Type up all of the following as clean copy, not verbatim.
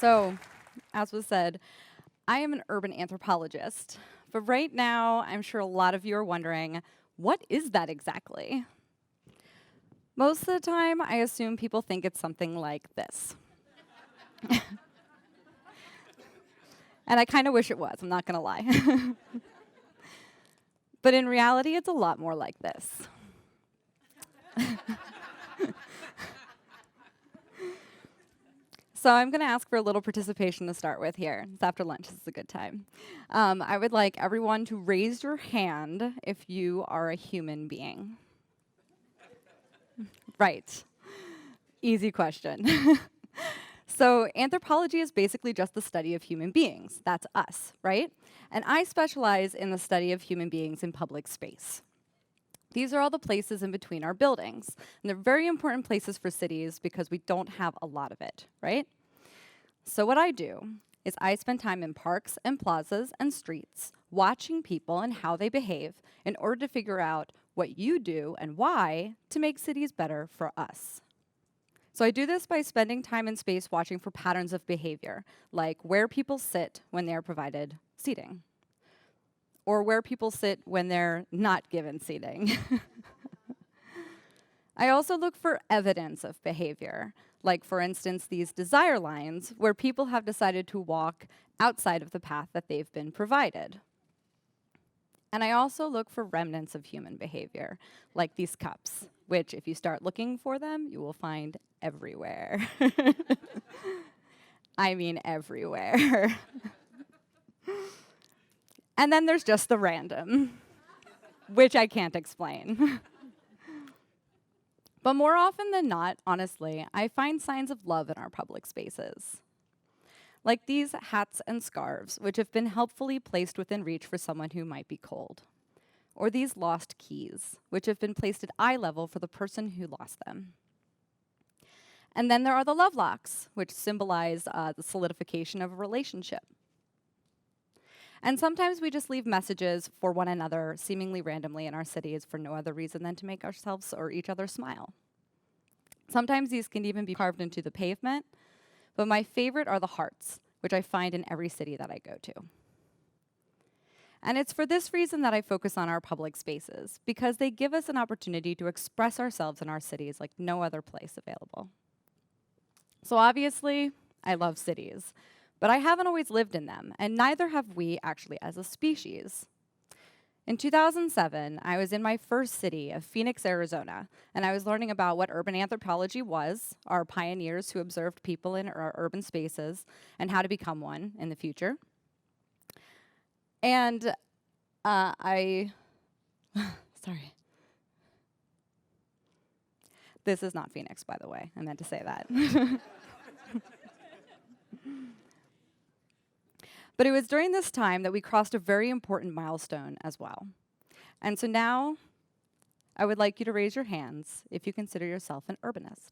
So, as was said, I am an urban anthropologist. But right now, I'm sure a lot of you are wondering, what is that exactly? Most of the time, I assume people think it's something like this. And I kind of wish it was, I'm not going to lie. But in reality, it's a lot more like this. So I'm going to ask for a little participation to start with here. It's after lunch. This is a good time. I would like everyone to raise your hand if you are a human being. Right. Easy question. So anthropology is basically just the study of human beings. That's us, right? And I specialize in the study of human beings in public space. These are all the places in between our buildings. And they're very important places for cities because we don't have a lot of it, right? So what I do is I spend time in parks and plazas and streets watching people and how they behave in order to figure out what you do and why to make cities better for us. So I do this by spending time in space watching for patterns of behavior, like where people sit when they're provided seating, or where people sit when they're not given seating. I also look for evidence of behavior, like, for instance, these desire lines, where people have decided to walk outside of the path that they've been provided. And I also look for remnants of human behavior, like these cups, which, if you start looking for them, you will find everywhere. I mean everywhere. And then there's just the random, which I can't explain. But more often than not, honestly, I find signs of love in our public spaces. Like these hats and scarves, which have been helpfully placed within reach for someone who might be cold. Or these lost keys, which have been placed at eye level for the person who lost them. And then there are the love locks, which symbolize the solidification of a relationship. And sometimes we just leave messages for one another seemingly randomly in our cities for no other reason than to make ourselves or each other smile. Sometimes these can even be carved into the pavement, but my favorite are the hearts, which I find in every city that I go to. And it's for this reason that I focus on our public spaces, because they give us an opportunity to express ourselves in our cities like no other place available. So obviously, I love cities. But I haven't always lived in them, and neither have we actually as a species. In 2007, I was in my first city of Phoenix, Arizona, and I was learning about what urban anthropology was, our pioneers who observed people in our urban spaces, and how to become one in the future. And sorry. This is not Phoenix, by the way. I meant to say that. But it was during this time that we crossed a very important milestone as well. And so now, I would like you to raise your hands if you consider yourself an urbanist.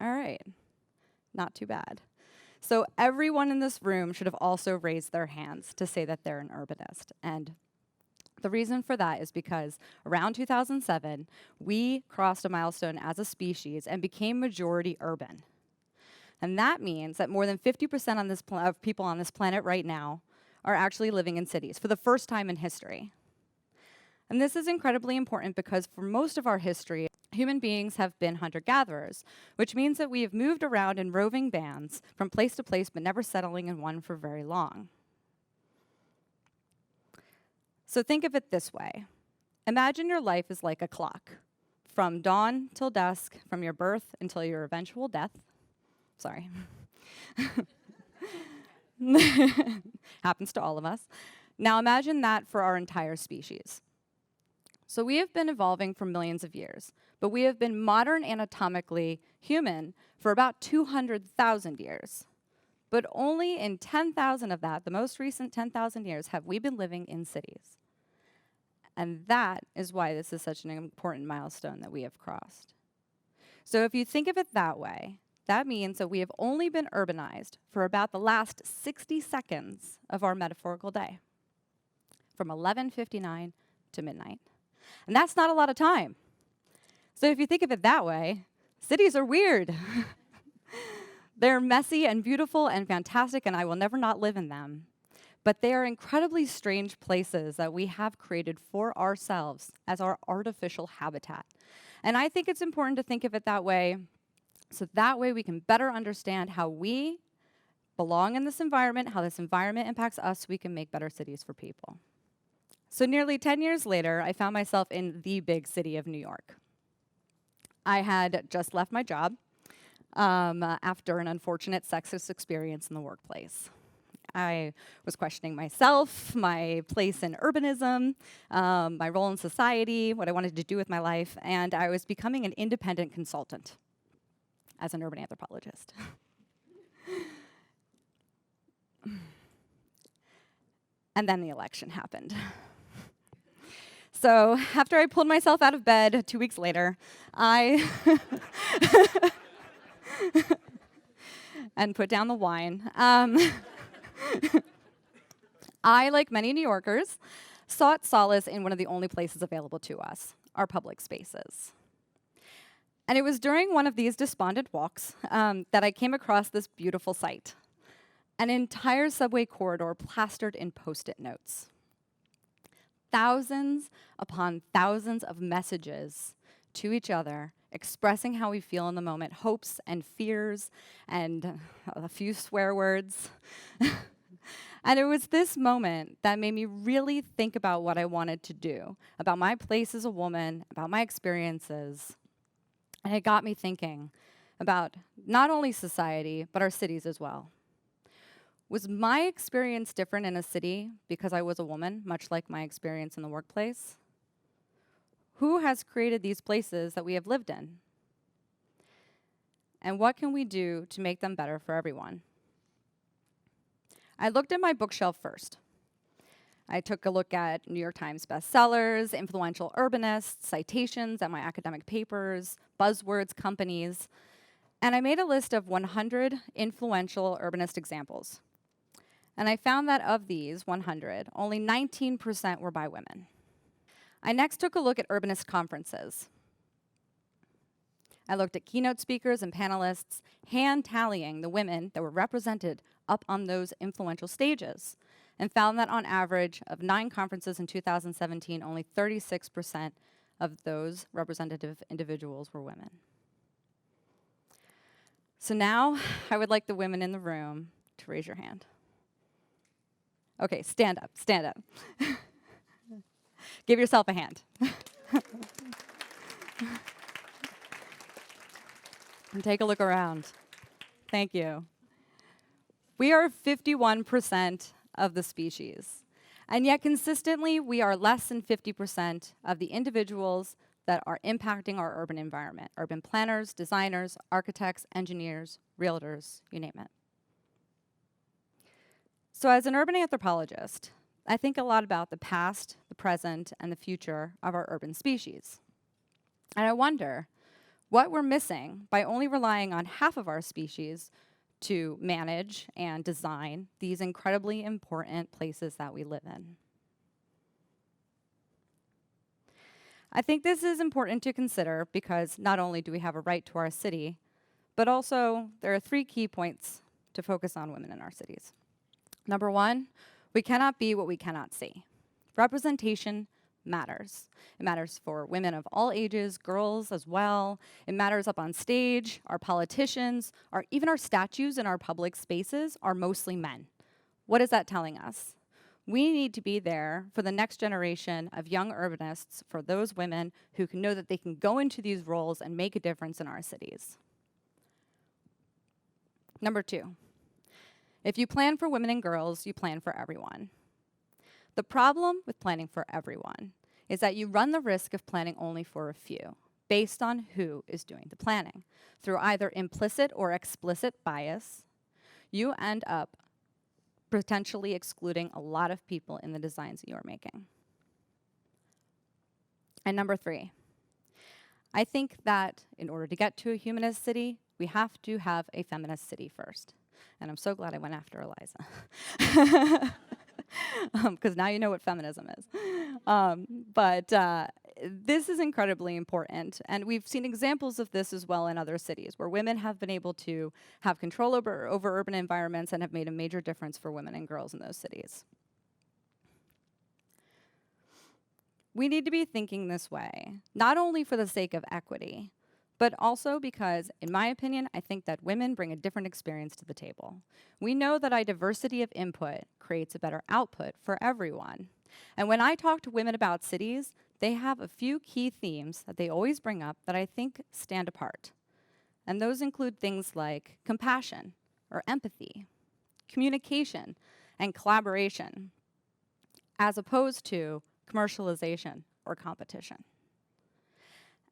All right, not too bad. So everyone in this room should have also raised their hands to say that they're an urbanist. And the reason for that is because around 2007, we crossed a milestone as a species and became majority urban. And that means that more than 50% of people on this planet right now are actually living in cities for the first time in history. And this is incredibly important because for most of our history, human beings have been hunter-gatherers, which means that we have moved around in roving bands from place to place, but never settling in one for very long. So think of it this way. Imagine your life is like a clock. From dawn till dusk, from your birth until your eventual death. Sorry. Happens to all of us. Now imagine that for our entire species. So we have been evolving for millions of years, but we have been modern anatomically human for about 200,000 years. But only in 10,000 of that, the most recent 10,000 years, have we been living in cities. And that is why this is such an important milestone that we have crossed. So if you think of it that way, that means that we have only been urbanized for about the last 60 seconds of our metaphorical day, from 11:59 to midnight. And that's not a lot of time. So if you think of it that way, cities are weird. They're messy and beautiful and fantastic, and I will never not live in them. But they are incredibly strange places that we have created for ourselves as our artificial habitat. And I think it's important to think of it that way, so that way we can better understand how we belong in this environment, how this environment impacts us, so we can make better cities for people. So nearly 10 years later, I found myself in the big city of New York. I had just left my job after an unfortunate sexist experience in the workplace. I was questioning myself, my place in urbanism, my role in society, what I wanted to do with my life, and I was becoming an independent consultant as an urban anthropologist. And then the election happened. So after I pulled myself out of bed 2 weeks later, I and put down the wine. I, like many New Yorkers, sought solace in one of the only places available to us, our public spaces. And it was during one of these despondent walks that I came across this beautiful sight, an entire subway corridor plastered in Post-it notes. Thousands upon thousands of messages to each other, expressing how we feel in the moment, hopes and fears, and a few swear words. And it was this moment that made me really think about what I wanted to do, about my place as a woman, about my experiences. And it got me thinking about not only society, but our cities as well. Was my experience different in a city because I was a woman, much like my experience in the workplace? Who has created these places that we have lived in? And what can we do to make them better for everyone? I looked at my bookshelf first. I took a look at New York Times bestsellers, influential urbanists, citations at my academic papers, buzzwords, companies, and I made a list of 100 influential urbanist examples. And I found that of these 100, only 19% were by women. I next took a look at urbanist conferences. I looked at keynote speakers and panelists, hand tallying the women that were represented up on those influential stages, and found that on average of 9 conferences in 2017, only 36% of those representative individuals were women. So now I would like the women in the room to raise your hand. Okay, stand up, stand up. Give yourself a hand. And take a look around. Thank you. We are 51% of the species. And yet consistently, we are less than 50% of the individuals that are impacting our urban environment. Urban planners, designers, architects, engineers, realtors, you name it. So as an urban anthropologist, I think a lot about the past, the present, and the future of our urban species. And I wonder what we're missing by only relying on half of our species to manage and design these incredibly important places that we live in. I think this is important to consider because not only do we have a right to our city, but also there are 3 key points to focus on women in our cities. Number 1, we cannot be what we cannot see. Representation matters. It matters for women of all ages, girls as well. It matters up on stage. Our politicians, even our statues in our public spaces are mostly men. What is that telling us? We need to be there for the next generation of young urbanists, for those women who can know that they can go into these roles and make a difference in our cities. Number 2, if you plan for women and girls, you plan for everyone. The problem with planning for everyone is that you run the risk of planning only for a few, based on who is doing the planning. Through either implicit or explicit bias, you end up potentially excluding a lot of people in the designs that you are making. And number 3, I think that in order to get to a humanist city, we have to have a feminist city first. And I'm so glad I went after Eliza. Because now you know what feminism is. But this is incredibly important, and we've seen examples of this as well in other cities, where women have been able to have control over urban environments and have made a major difference for women and girls in those cities. We need to be thinking this way, not only for the sake of equity, but also because, in my opinion, I think that women bring a different experience to the table. We know that a diversity of input creates a better output for everyone. And when I talk to women about cities, they have a few key themes that they always bring up that I think stand apart. And those include things like compassion or empathy, communication, and collaboration, as opposed to commercialization or competition.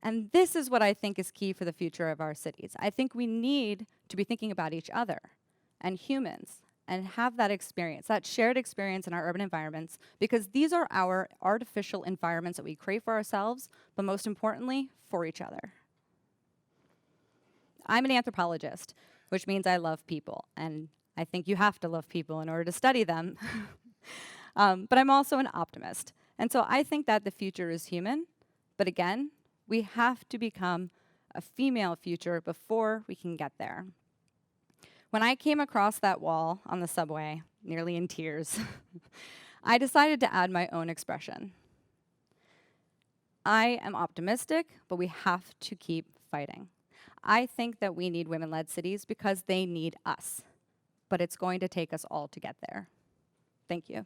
And this is what I think is key for the future of our cities. I think we need to be thinking about each other and humans and have that experience, that shared experience in our urban environments, because these are our artificial environments that we create for ourselves, but most importantly, for each other. I'm an anthropologist, which means I love people, and I think you have to love people in order to study them. But I'm also an optimist. And so I think that the future is human, but again, we have to become a female future before we can get there. When I came across that wall on the subway, nearly in tears, I decided to add my own expression. I am optimistic, but we have to keep fighting. I think that we need women-led cities because they need us, but it's going to take us all to get there. Thank you.